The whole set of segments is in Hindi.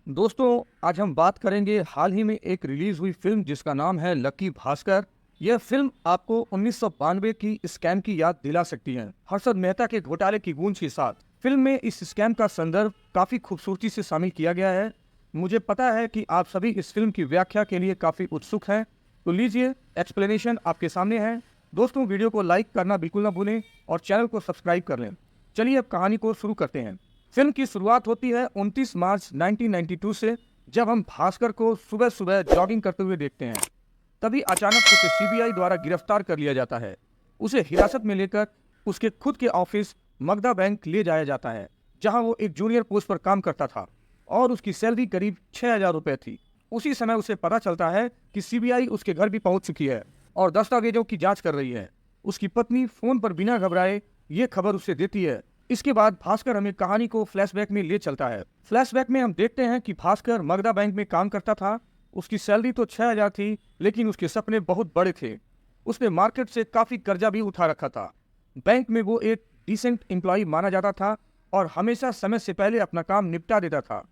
दोस्तों, आज हम बात करेंगे हाल ही में एक रिलीज हुई फिल्म जिसका नाम है लकी भास्कर। यह फिल्म आपको 1992 की स्कैम की याद दिला सकती है, हर्षद मेहता के घोटाले की गूंज के साथ। फिल्म में इस स्कैम का संदर्भ काफी खूबसूरती से शामिल किया गया है। मुझे पता है कि आप सभी इस फिल्म की व्याख्या के लिए काफी उत्सुक हैं, तो लीजिए एक्सप्लेनेशन आपके सामने है। दोस्तों, वीडियो को लाइक करना बिल्कुल ना भूलें और चैनल को सब्सक्राइब कर लें। चलिए अब कहानी को शुरू करते हैं। फिल्म की शुरुआत होती है 29 मार्च 1992 से, जब हम भास्कर को सुबह सुबह जॉगिंग करते हुए देखते हैं। तभी अचानक उसे सीबीआई द्वारा गिरफ्तार कर लिया जाता है। उसे हिरासत में लेकर उसके खुद के ऑफिस मगधा बैंक ले जाया जाता है, जहां वो एक जूनियर पोस्ट पर काम करता था और उसकी सैलरी करीब 6,000 रुपये थी। उसी समय उसे पता चलता है कि सीबीआई उसके घर भी पहुंच चुकी है और दस्तावेजों की जांच कर रही है। उसकी पत्नी फोन पर बिना घबराए ये खबर उसे देती है। इसके बाद भास्कर हमें कहानी को फ्लैशबैक में ले चलता है। फ्लैशबैक में हम देखते हैं कि भास्कर मगधा बैंक में काम करता था। उसकी सैलरी तो 6,000 थी, लेकिन उसके सपने बहुत बड़े थे। उसने मार्केट से काफी कर्जा भी उठा रखा था। बैंक में वो एक डिसेंट एम्प्लॉय माना जाता था और हमेशा समय से पहले अपना काम निपटा देता था।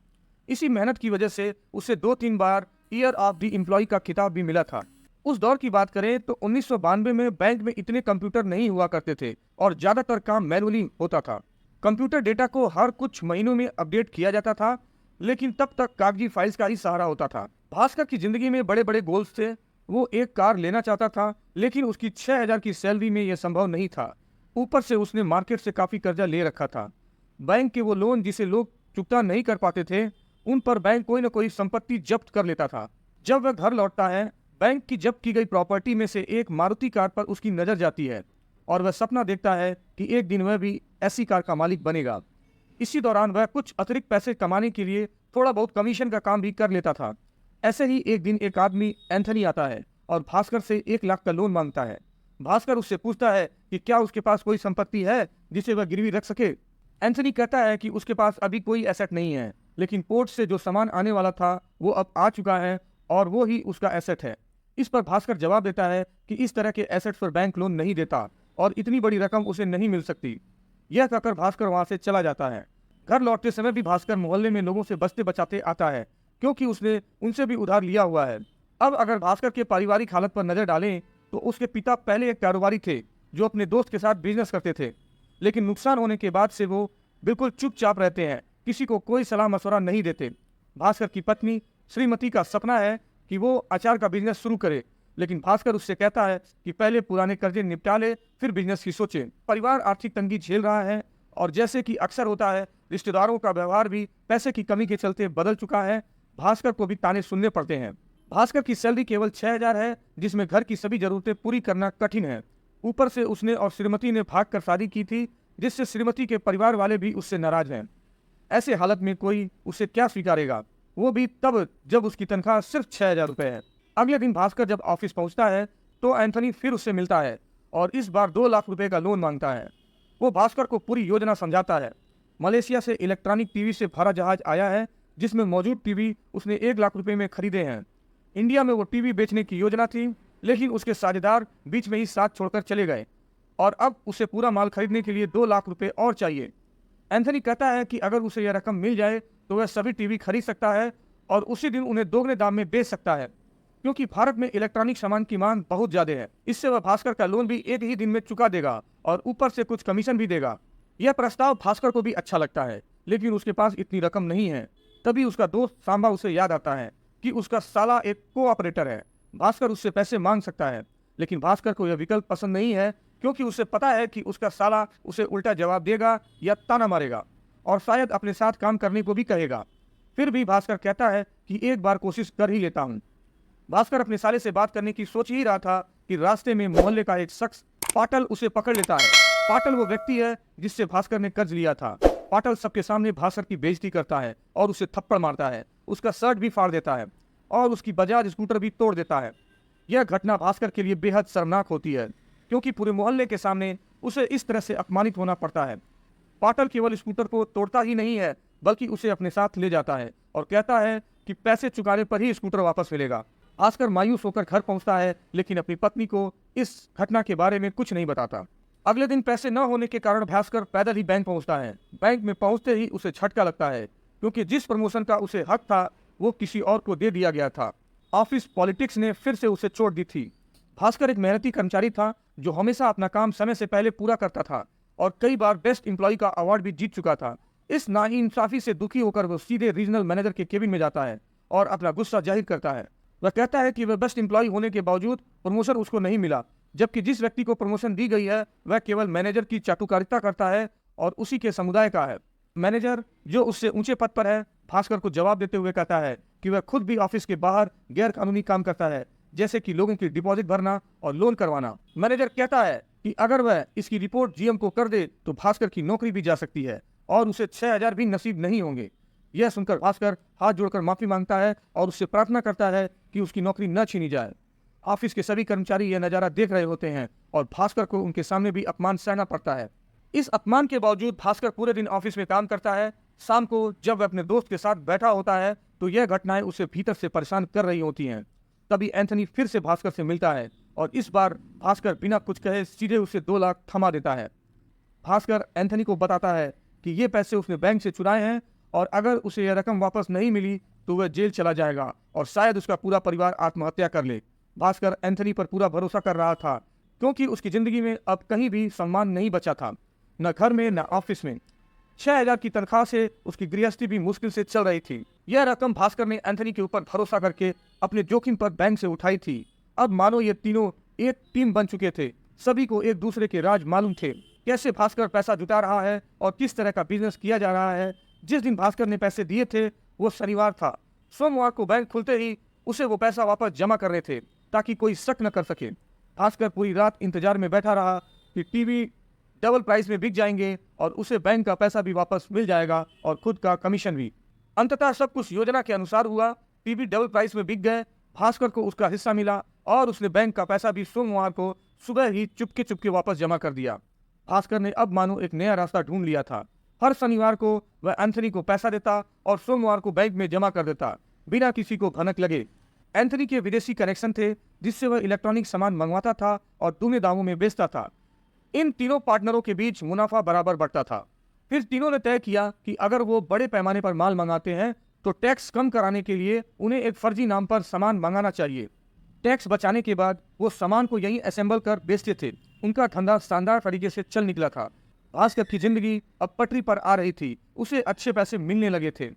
इसी मेहनत की वजह से उसे 2-3 बार ईयर ऑफ द एम्प्लॉय का खिताब भी मिला था। उस दौर की बात करें तो 1992 में बैंक में इतने कंप्यूटर नहीं हुआ करते थे और ज्यादातर काम मैनुअली होता था। कंप्यूटर डेटा को हर कुछ महीनों में अपडेट किया जाता था, लेकिन तब तक कागजी फाइल्स का ही सहारा होता था। भास्कर की जिंदगी में बड़े बड़े गोल्स थे। वो एक कार लेना चाहता था, लेकिन उसकी 6,000 की सैलरी में यह संभव नहीं था। ऊपर से उसने मार्केट से काफी कर्जा ले रखा था। बैंक के वो लोन जिसे लोग चुकता नहीं कर पाते थे, उन पर बैंक कोई न कोई संपत्ति जब्त कर लेता था। जब वह घर लौटता है, बैंक की जब्त की गई प्रॉपर्टी में से एक मारुति कार पर उसकी नजर जाती है और वह सपना देखता है कि एक दिन वह भी ऐसी कार का मालिक बनेगा। इसी दौरान वह कुछ अतिरिक्त पैसे कमाने के लिए थोड़ा बहुत कमीशन का काम भी कर लेता था। ऐसे ही एक दिन एक आदमी एंथनी आता है और भास्कर से 1 लाख का लोन मांगता है। भास्कर उससे पूछता है कि क्या उसके पास कोई संपत्ति है जिसे वह गिरवी रख सके। एंथनी कहता है कि उसके पास अभी कोई एसेट नहीं है, लेकिन पोर्ट से जो सामान आने वाला था वो अब आ चुका है और वो ही उसका एसेट है। इस पर भास्कर जवाब देता है कि इस तरह के एसेट्स पर बैंक लोन नहीं देता और इतनी बड़ी रकम उसे नहीं मिल सकती। यह कहकर भास्कर वहां से चला जाता है। घर लौटते समय भी भास्कर मोहल्ले में लोगों से बचते बचाते आता है, क्योंकि उसने उनसे भी उधार लिया हुआ है। अब अगर भास्कर के पारिवारिक हालत पर नजर डालें तो उसके पिता पहले एक कारोबारी थे जो अपने दोस्त के साथ बिजनेस करते थे, लेकिन नुकसान होने के बाद से वो बिल्कुल चुपचाप रहते हैं, किसी को कोई सलाह मशवरा नहीं देते। भास्कर की पत्नी श्रीमती का सपना है कि वो अचार का बिजनेस शुरू करे, लेकिन भास्कर उससे कहता है कि पहले पुराने कर्जे निपटा ले, फिर बिजनेस की सोचे। परिवार आर्थिक तंगी झेल रहा है और जैसे कि अक्सर होता है, रिश्तेदारों का व्यवहार भी पैसे की कमी के चलते बदल चुका है। भास्कर को भी ताने सुनने पड़ते हैं। भास्कर की सैलरी केवल 6,000 है, जिसमें घर की सभी जरूरतें पूरी करना कठिन है। ऊपर से उसने और श्रीमती ने भाग कर शादी की थी, जिससे श्रीमती के परिवार वाले भी उससे नाराज हैं। ऐसे हालत में कोई उसे क्या स्वीकारेगा, वो भी तब जब उसकी तनख्वाह सिर्फ 6,000 रुपये है। अगले दिन भास्कर जब ऑफिस पहुंचता है तो एंथनी फिर उससे मिलता है और इस बार 2 लाख रुपए का लोन मांगता है। वो भास्कर को पूरी योजना समझाता है। मलेशिया से इलेक्ट्रॉनिक टीवी से भरा जहाज आया है, जिसमें मौजूद टीवी उसने 1 लाख रुपए में खरीदे हैं। इंडिया में वो टीवी बेचने की योजना थी, लेकिन उसके साझेदार बीच में ही साथ छोड़कर चले गए और अब उसे पूरा माल खरीदने के लिए 2 लाख रुपए और चाहिए। एंथनी कहता है कि अगर उसे यह रकम मिल जाए तो वह सभी टीवी खरीद सकता है और उसी दिन उन्हें दोगुने दाम में बेच सकता है, क्योंकि भारत में इलेक्ट्रॉनिक सामान की मांग बहुत ज्यादा है। इससे वह भास्कर का लोन भी एक ही दिन में चुका देगा और ऊपर से कुछ कमीशन भी देगा। यह प्रस्ताव भास्कर को भी अच्छा लगता है, लेकिन उसके पास इतनी रकम नहीं है। तभी उसका दोस्त सांबा उसे याद आता है कि उसका साला एक कोऑपरेटर है। भास्कर उससे पैसे मांग सकता है, लेकिन भास्कर को यह विकल्प पसंद नहीं है, क्योंकि उसे पता है कि उसका साला उसे उल्टा जवाब देगा या ताना मारेगा और शायद अपने साथ काम करने को भी कहेगा। फिर भी भास्कर कहता है कि एक बार कोशिश कर ही लेता हूँ। भास्कर अपने साले से बात करने की सोच ही रहा था कि रास्ते में मोहल्ले का एक शख्स पाटल उसे पकड़ लेता है। पाटल वो व्यक्ति है जिससे भास्कर ने कर्ज लिया था। पाटल सबके सामने भास्कर की बेइज्जती करता है और उसे थप्पड़ मारता है, उसका शर्ट भी फाड़ देता है और उसकी बजाज स्कूटर भी तोड़ देता है। यह घटना भास्कर के लिए बेहद शर्मनाक होती है, क्योंकि पूरे मोहल्ले के सामने उसे इस तरह से अपमानित होना पड़ता है। पाटल केवल स्कूटर को तोड़ता ही नहीं है, बल्कि उसे अपने साथ ले जाता है और कहता है कि पैसे चुकाने पर ही स्कूटर वापस मिलेगा। भास्कर मायूस होकर घर पहुंचता है, लेकिन अपनी पत्नी को इस घटना के बारे में कुछ नहीं बताता। अगले दिन पैसे न होने के कारण भास्कर पैदल ही बैंक पहुंचता है। बैंक में पहुंचते ही उसे झटका लगता है क्योंकि जिस प्रमोशन का उसे हक था वो किसी और को दे दिया गया था। ऑफिस पॉलिटिक्स ने फिर से उसे चोट दी थी। भास्कर एक मेहनती कर्मचारी था जो हमेशा अपना काम समय से पहले पूरा करता था और कई बार बेस्ट एम्प्लॉय का अवार्ड भी जीत चुका था। इस नाइंसाफी से दुखी होकर वो सीधे रीजनल मैनेजर के केबिन में जाता है और अपना गुस्सा जाहिर करता है। वह कहता है कि वह बेस्ट एम्प्लॉय होने के बावजूद प्रमोशन उसको नहीं मिला, जबकि जिस व्यक्ति को प्रमोशन दी गई है वह केवल मैनेजर की चाटुकारिता करता है और उसी के समुदाय का है। मैनेजर जो उससे ऊंचे पद पर है भास्कर को जवाब देते हुए कहता है कि वह खुद भी ऑफिस के बाहर गैर कानूनी काम करता है, जैसे कि लोगों की डिपॉजिट भरना और लोन करवाना। मैनेजर कहता है कि अगर वह इसकी रिपोर्ट जीएम को कर दे तो भास्कर की नौकरी भी जा सकती है और उसे 6000 भी नसीब नहीं होंगे। यह सुनकर भास्कर हाथ जोड़कर माफी मांगता है और उससे प्रार्थना करता है कि उसकी नौकरी न छीनी जाए। ऑफिस के सभी कर्मचारी यह नजारा देख रहे होते हैं और भास्कर को उनके सामने भी अपमान सहना पड़ता है। इस अपमान के बावजूद भास्कर पूरे दिन ऑफिस में काम करता है। शाम को जब वह अपने दोस्त के साथ बैठा होता है तो यह घटनाएं उसे भीतर से परेशान कर रही होती हैं। तभी एंथनी फिर से भास्कर से मिलता है और इस बार भास्कर बिना कुछ कहे सीधे उसे 2 लाख थमा देता है। भास्कर एंथनी को बताता है कि ये पैसे उसने बैंक से चुराए हैं और अगर उसे यह रकम वापस नहीं मिली तो वह जेल चला जाएगा और शायद उसका पूरा परिवार आत्महत्या कर ले। भास्कर एंथनी पर पूरा भरोसा कर रहा था क्योंकि उसकी जिंदगी में अब कहीं भी सम्मान नहीं बचा था, न घर में न ऑफिस में। 6000 की तनख्वाह से उसकी गृहस्थी भी मुश्किल से चल रही थी। यह रकम भास्कर ने एंथनी के ऊपर भरोसा करके अपने जोखिम पर बैंक से उठाई थी। अब मानो ये तीनों एक टीम बन चुके थे। सभी को एक दूसरे के राज मालूम थे, कैसे भास्कर पैसा जुटा रहा है और किस तरह का बिजनेस किया जा रहा है। जिस दिन भास्कर ने पैसे दिए थे वो शनिवार था। सोमवार को बैंक खुलते ही उसे वो पैसा वापस जमा करने थे ताकि कोई शक न कर सके। भास्कर पूरी रात इंतजार में बैठा रहा कि टीवी डबल प्राइस में बिक जाएंगे और उसे बैंक का पैसा भी वापस मिल जाएगा और खुद का कमीशन भी। अंततः सब कुछ योजना के अनुसार हुआ। टीवी डबल प्राइस में बिक गए, भास्कर को उसका हिस्सा मिला और उसने बैंक का पैसा भी सोमवार को सुबह ही चुपके चुपके वापस जमा कर दिया। भास्कर ने अब मानो एक नया रास्ता ढूंढ लिया था। हर शनिवार को वह एंथनी को पैसा देता और सोमवार को बैंक में जमा कर देता, बिना किसी को भनक लगे। एंथनी के विदेशी कनेक्शन थे जिससे वह इलेक्ट्रॉनिक सामान मंगवाता था और दूने दामों में बेचता था। इन तीनों पार्टनरों के बीच मुनाफा बराबर बढ़ता था। फिर तीनों ने तय किया कि अगर वो बड़े पैमाने पर माल मंगाते हैं तो टैक्स कम कराने के लिए उन्हें एक फर्जी नाम पर सामान मंगाना चाहिए। टैक्स बचाने के बाद वो सामान को यहीं असेंबल कर बेचते थे। उनका धंधा शानदार तरीके से चल निकला था। भास्कर की जिंदगी अब पटरी पर आ रही थी। उसे अच्छे पैसे मिलने लगे थे।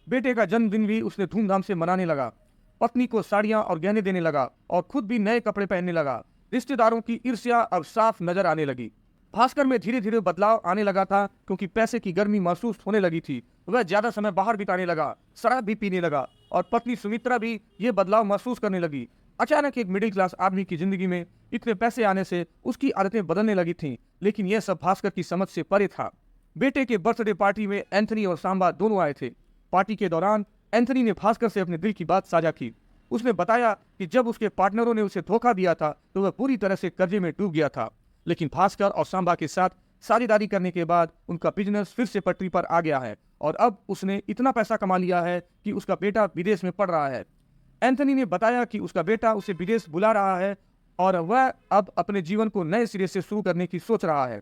बेटे का जन्मदिन भी उसने धूमधाम से मनाने लगा। पत्नी को साड़ियां और गहने देने लगा और खुद भी नए कपड़े पहनने लगा। रिश्तेदारों की ईर्ष्या अब साफ नजर आने लगी। भास्कर में धीरे धीरे बदलाव आने लगा था क्योंकि पैसे की गर्मी महसूस होने लगी थी। वह ज्यादा समय बाहर बिताने लगा, शराब भी पीने लगा और पत्नी सुमित्रा भी ये बदलाव महसूस करने लगी। अचानक एक मिडिल क्लास आदमी की जिंदगी में इतने पैसे आने से उसकी आदतें बदलने लगी थीं, लेकिन यह सब भास्कर की समझ से परे था। बेटे के बर्थडे पार्टी में एंथनी और सांबा दोनों आए थे। पार्टी के दौरान एंथनी ने भास्कर से अपने दिल की बात साझा की। उसने बताया कि जब उसके पार्टनरों ने उसे धोखा दिया था तो वह पूरी तरह से कर्जे में डूब गया था, लेकिन भास्कर और सांबा के साथ साझेदारी करने के बाद उनका बिजनेस फिर से पटरी पर आ गया है और अब उसने इतना पैसा कमा लिया है कि उसका बेटा विदेश में पढ़ रहा है। एंथनी ने बताया कि उसका बेटा उसे विदेश बुला रहा है और वह अब अपने जीवन को नए सिरे से शुरू करने की सोच रहा है।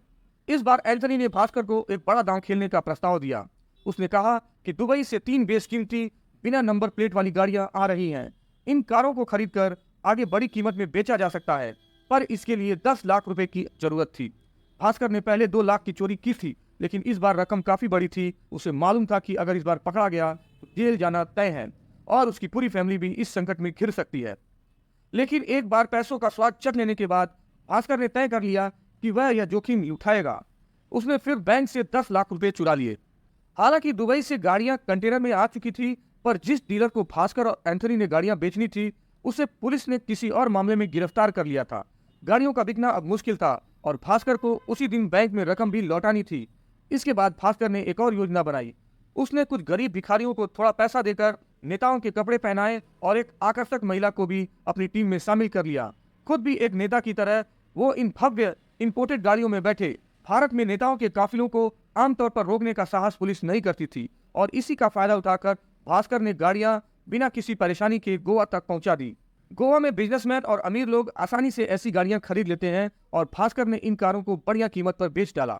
इस बार एंथनी ने भास्कर को एक बड़ा दांव खेलने का प्रस्ताव दिया। उसने कहा कि दुबई से 3 बेशकीमती बिना नंबर प्लेट वाली गाड़ियां आ रही हैं। इन कारों को खरीदकर आगे बड़ी कीमत में बेचा जा सकता है, पर इसके लिए 10 लाख रुपए की जरूरत थी। भास्कर ने पहले 2 लाख की चोरी की थी, लेकिन इस बार रकम काफी बड़ी थी। उसे मालूम था कि अगर इस बार पकड़ा गया तो जेल जाना तय है और उसकी पूरी फैमिली भी इस संकट में घिर सकती है। लेकिन एक बार पैसों का स्वाद चख लेने के बाद भास्कर ने तय कर लिया कि वह यह जोखिम उठाएगा। उसने फिर बैंक से 10 लाख रुपए चुरा लिए। हालांकि दुबई से गाड़ियां कंटेनर में आ चुकी थी, पर जिस डीलर को भास्कर और एंथनी ने गाड़ियां बेचनी थी उसे पुलिस ने किसी और मामले में गिरफ्तार कर लिया था। गाड़ियों का बिकना अब मुश्किल था और भास्कर को उसी दिन बैंक में रकम भी लौटानी थी। इसके बाद भास्कर ने एक और योजना बनाई। उसने कुछ गरीब भिखारियों को थोड़ा पैसा देकर नेताओं के कपड़े पहनाए और एक आकर्षक महिला को भी अपनी टीम में शामिल कर लिया। खुद भी एक नेता की तरह वो इन भव्य इंपोर्टेड गाड़ियों में बैठे। भारत में नेताओं के काफिलों को आमतौर पर रोकने का साहस पुलिस नहीं करती थी और इसी का फायदा उठाकर भास्कर ने गाड़ियां बिना किसी परेशानी के गोवा तक पहुंचा दी। गोवा में बिजनेसमैन और अमीर लोग आसानी से ऐसी गाड़ियां खरीद लेते हैं और भास्कर ने इन कारों को बढ़िया कीमत पर बेच डाला।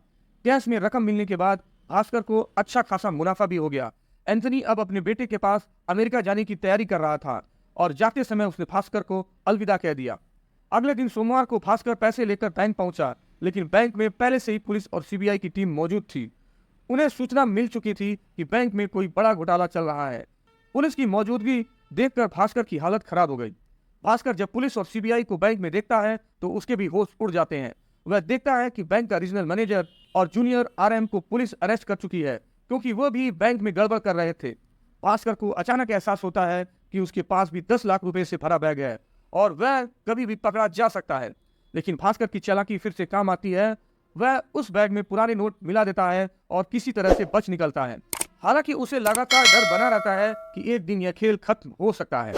कैश में रकम मिलने के बाद भास्कर को अच्छा खासा मुनाफा भी हो गया। एंथनी अब अपने बेटे के पास अमेरिका जाने की तैयारी कर रहा था और जाते समय उसने भास्कर को अलविदा कह दिया। अगले दिन सोमवार को भास्कर पैसे लेकर बैंक पहुंचा, लेकिन बैंक में पहले से ही पुलिस और सीबीआई की टीम मौजूद थी। उन्हें सूचना मिल चुकी थी कि बैंक में कोई बड़ा घोटाला चल रहा है। पुलिस की मौजूदगी देखकर भास्कर की हालत खराब हो गई। भास्कर जब पुलिस और सीबीआई को बैंक में देखता है तो उसके भी होश उड़ जाते हैं। वह देखता है कि बैंक का रीजनल मैनेजर और जूनियर आरएम को पुलिस अरेस्ट कर चुकी है, क्योंकि वो भी बैंक में गड़बड़ कर रहे थे। भास्कर को अचानक एहसास होता है कि उसके पास भी 10 लाख रुपए से भरा बैग है और वह कभी भी पकड़ा जा सकता है। लेकिन भास्कर की चालाकी फिर से काम आती है। वह उस बैग में पुराने नोट मिला देता है और किसी तरह से बच निकलता है। हालांकि उसे लगातार डर बना रहता है कि एक दिन यह खेल खत्म हो सकता है।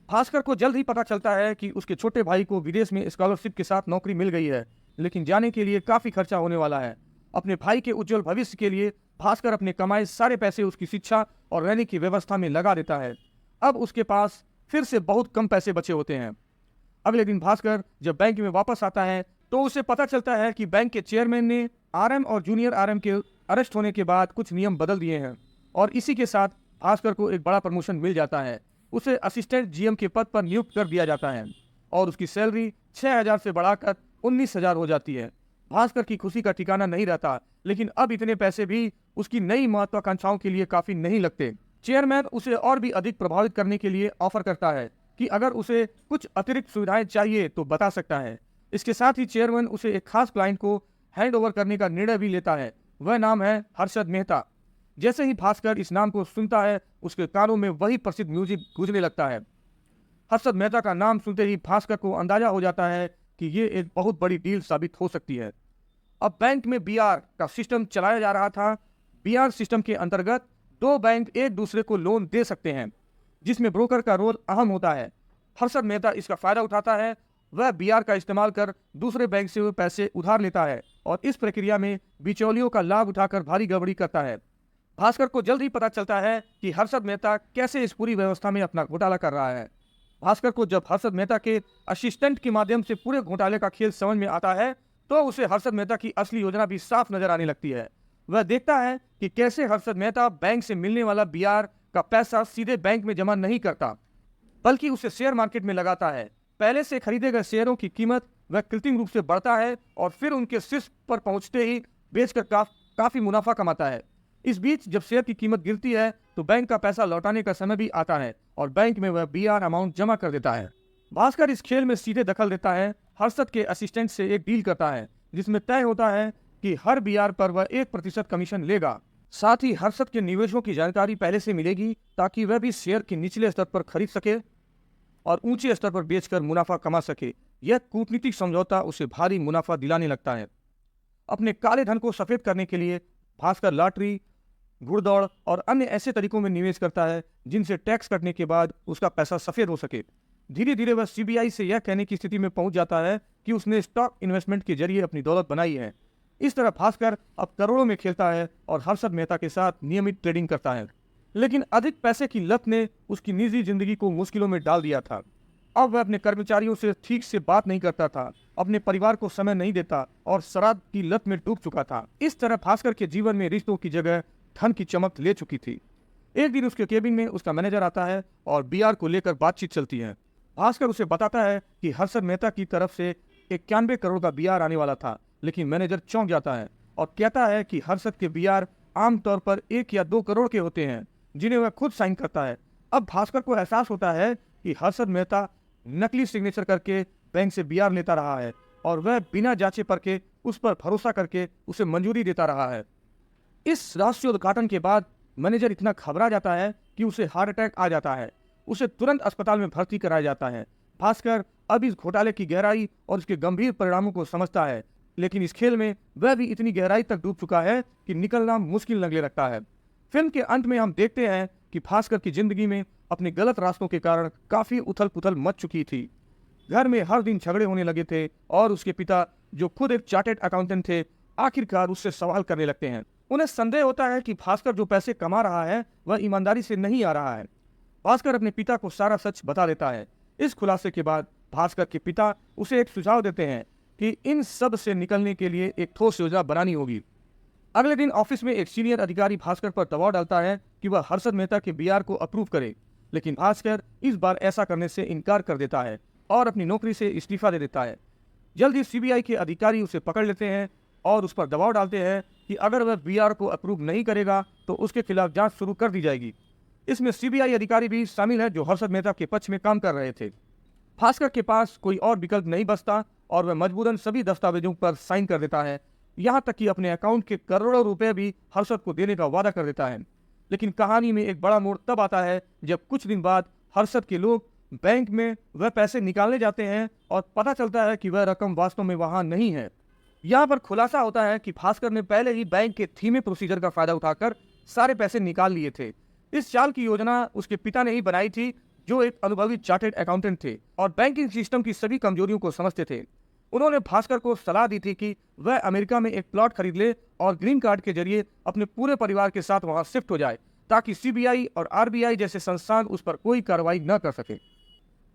भास्कर को जल्द ही पता चलता है कि उसके छोटे भाई को विदेश में स्कॉलरशिप के साथ नौकरी मिल गई है, लेकिन जाने के लिए काफी खर्चा होने वाला है। अपने भाई के उज्जवल भविष्य के लिए भास्कर अपने कमाए सारे पैसे उसकी शिक्षा और रहने की व्यवस्था में लगा देता है। अब उसके पास फिर से बहुत कम पैसे बचे होते हैं। अगले दिन भास्कर जब बैंक में वापस आता है तो उसे पता चलता है कि बैंक के चेयरमैन ने आरएम और जूनियर आरएम के अरेस्ट होने के बाद कुछ नियम बदल दिए हैं और इसी के साथ भास्कर को एक बड़ा प्रमोशन मिल जाता है। उसे असिस्टेंट जीएम के पद पर नियुक्त कर दिया जाता है और उसकी सैलरी 6,000 से बढ़ाकर 19,000 हो जाती है। भास्कर की खुशी का ठिकाना नहीं रहता, लेकिन अब इतने पैसे भी उसकी नई महत्वाकांक्षाओं के लिए काफी नहीं लगते। चेयरमैन उसे और भी अधिक प्रभावित करने के लिए ऑफर करता है कि अगर उसे कुछ अतिरिक्त सुविधाएं चाहिए तो बता सकता है। इसके साथ ही चेयरमैन उसे एक खास क्लाइंट को हैंड ओवर करने का निर्णय भी लेता है। वह नाम है हर्षद मेहता। जैसे ही भास्कर इस नाम को सुनता है उसके कानों में वही प्रसिद्ध म्यूजिक गूंजने लगता है। हर्षद मेहता का नाम सुनते ही भास्कर को अंदाजा हो जाता है कि ये एक बहुत बड़ी डील साबित हो सकती है। अब बैंक में बीआर का सिस्टम चलाया जा रहा था। बीआर सिस्टम के अंतर्गत दो बैंक एक दूसरे को लोन दे सकते हैं, जिसमें ब्रोकर का रोल अहम होता है। हर्षद मेहता इसका फायदा उठाता है। वह बीआर का इस्तेमाल कर दूसरे बैंक से पैसे उधार लेता है और इस प्रक्रिया में बिचौलियों का लाभ उठाकर भारी गड़बड़ी करता है। भास्कर को जल्द ही पता चलता है कि हर्षद मेहता कैसे इस पूरी व्यवस्था में अपना घोटाला कर रहा है। भास्कर को जब हर्षद मेहता के असिस्टेंट के माध्यम से पूरे घोटाले का खेल समझ में आता है तो उसे हर्षद मेहता की असली योजना भी साफ नजर आने लगती है। वह देखता है कि कैसे हर्षद मेहता बैंक से मिलने वाला बीआर का पैसा सीधे बैंक में जमा नहीं करता, बल्कि उसे शेयर मार्केट में लगाता है। पहले से खरीदे गए शेयरों की कीमत वह कृत्रिम रूप से बढ़ता है और फिर उनके शीर्ष पर पहुंचते ही बेचकर काफी मुनाफा कमाता है। इस बीच जब शेयर की कीमत गिरती है तो बैंक का पैसा लौटाने का समय भी आता है और बैंक में वह बीआर अमाउंट जमा कर देता है। भास्कर इस खेल में सीधे दखल देता है। हर्षद के असिस्टेंट से एक डील करता है जिसमें तय होता है कि हर बीआर पर वह 1% कमीशन लेगा। साथ ही हर्षद के निवेशों की जानकारी पहले से मिलेगी ताकि वह भी शेयर के निचले स्तर पर खरीद सके और ऊंचे स्तर पर बेचकर मुनाफा कमा सके। यह कूटनीतिक समझौता उसे भारी मुनाफा दिलाने लगता है। अपने काले धन को सफेद करने के लिए भास्कर लॉटरी, घुड़दौड़ और अन्य ऐसे तरीकों में निवेश करता है जिनसे टैक्स कटने के बाद उसका पैसा सफेद हो सके। धीरे धीरे वह सीबीआई से यह कहने की स्थिति में पहुंच जाता है कि उसने स्टॉक इन्वेस्टमेंट के जरिए अपनी दौलत बनाई है। इस तरह भास्कर अब करोड़ों में खेलता है और हर्षद मेहता के साथ नियमित ट्रेडिंग करता है। लेकिन अधिक पैसे की लत ने उसकी निजी जिंदगी को मुश्किलों में डाल दिया था। अब वह अपने कर्मचारियों से ठीक से बात नहीं करता था, अपने परिवार को समय नहीं देता और शराब की लत में डूब चुका था। इस तरह भास्कर के जीवन में रिश्तों की जगह धन की चमक ले चुकी थी। एक दिन उसके केबिन में उसका मैनेजर आता है और बीआर को लेकर बातचीत चलती है। भास्कर उसे बताता है कि हर्षद मेहता की तरफ से 91 करोड़ का बीआर आने वाला था, लेकिन मैनेजर चौंक जाता है और कहता है कि हर्षद के बीआर आमतौर पर 1 या 2 करोड़ के होते हैं जिन्हें वह खुद साइन करता है। अब भास्कर को एहसास होता है कि हर्षद मेहता नकली सिग्नेचर करके बैंक से बीआर लेता रहा है और वह बिना जांचे परखे उस पर भरोसा करके उसे मंजूरी देता रहा है। इस रहस्योद्घाटन के बाद मैनेजर इतना घबरा जाता है कि उसे हार्ट अटैक आ जाता है। उसे तुरंत अस्पताल में भर्ती कराया जाता है। भास्कर अब इस घोटाले की गहराई और उसके गंभीर परिणामों को समझता है, लेकिन इस खेल में वह भी इतनी गहराई तक डूब चुका है कि निकलना मुश्किल लगने लगता है। फिल्म के अंत में हम देखते हैं कि भास्कर की जिंदगी में अपने गलत रास्तों के कारण काफी उथल पुथल मच चुकी थी। घर में हर दिन झगड़े होने लगे थे और उसके पिता, जो खुद एक चार्टेड अकाउंटेंट थे, आखिरकार उससे सवाल करने लगते हैं। उन्हें संदेह होता है कि भास्कर जो पैसे कमा रहा है वह ईमानदारी से नहीं आ रहा है। भास्कर अपने पिता को सारा सच बता देता है। इस खुलासे के बाद भास्कर के पिता उसे एक सुझाव देते हैं कि इन सब से निकलने के लिए एक ठोस योजना बनानी होगी। अगले दिन ऑफिस में एक सीनियर अधिकारी भास्कर पर दबाव डालता है कि वह हर्षद मेहता के बीआर को अप्रूव करे, लेकिन भास्कर इस बार ऐसा करने से इनकार कर देता है और अपनी नौकरी से इस्तीफा दे देता है। जल्द ही सीबीआई के अधिकारी उसे पकड़ लेते हैं और उस पर दबाव डालते हैं कि अगर वह बीआर को अप्रूव नहीं करेगा तो उसके खिलाफ जांच शुरू कर दी जाएगी। इसमें सीबीआई अधिकारी भी शामिल हैं जो हर्षद मेहता के पक्ष में काम कर रहे थे। भास्कर के पास कोई और विकल्प नहीं बचता और वह मजबूरन सभी दस्तावेजों पर साइन कर देता है, यहाँ तक कि अपने अकाउंट के करोड़ों रुपए भी हर्षद को देने का वादा कर देता है। लेकिन कहानी में एक बड़ा मोड़ तब आता है जब कुछ दिन बाद हर्षद के लोग बैंक में वह पैसे निकालने जाते हैं और पता चलता है कि वह रकम वास्तव में वहां नहीं है। यहाँ पर खुलासा होता है कि भास्कर ने पहले ही बैंक के धीमे प्रोसीजर का फायदा उठाकर सारे पैसे निकाल लिए थे। इस चाल की योजना उसके पिता ने ही बनाई थी, जो एक अनुभवी चार्टर्ड अकाउंटेंट थे और बैंकिंग सिस्टम की सभी कमजोरियों को समझते थे। उन्होंने भास्कर को सलाह दी थी कि वह अमेरिका में एक प्लॉट खरीद ले और ग्रीन कार्ड के जरिए अपने पूरे परिवार के साथ वहां शिफ्ट हो जाए, ताकि सीबीआई और आरबीआई जैसे संस्थान उस पर कोई कार्रवाई न कर सके।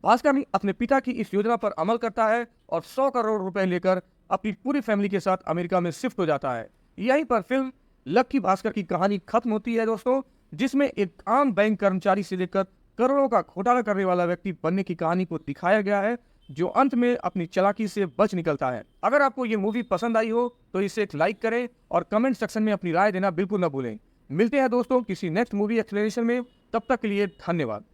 भास्कर भी अपने पिता की इस योजना पर अमल करता है और 100 करोड़ रुपए लेकर अपनी पूरी फैमिली के साथ अमेरिका में शिफ्ट हो जाता है। यहीं पर फिल्म लक्की भास्कर की कहानी खत्म होती है दोस्तों, जिसमें एक आम बैंक कर्मचारी से लेकर करोड़ों का घोटाला करने वाला व्यक्ति बनने की कहानी को दिखाया गया है, जो अंत में अपनी चालाकी से बच निकलता है। अगर आपको ये मूवी पसंद आई हो तो इसे एक लाइक करें और कमेंट सेक्शन में अपनी राय देना बिल्कुल न भूलें। मिलते हैं दोस्तों किसी नेक्स्ट मूवी एक्सप्लेनेशन में, तब तक के लिए धन्यवाद।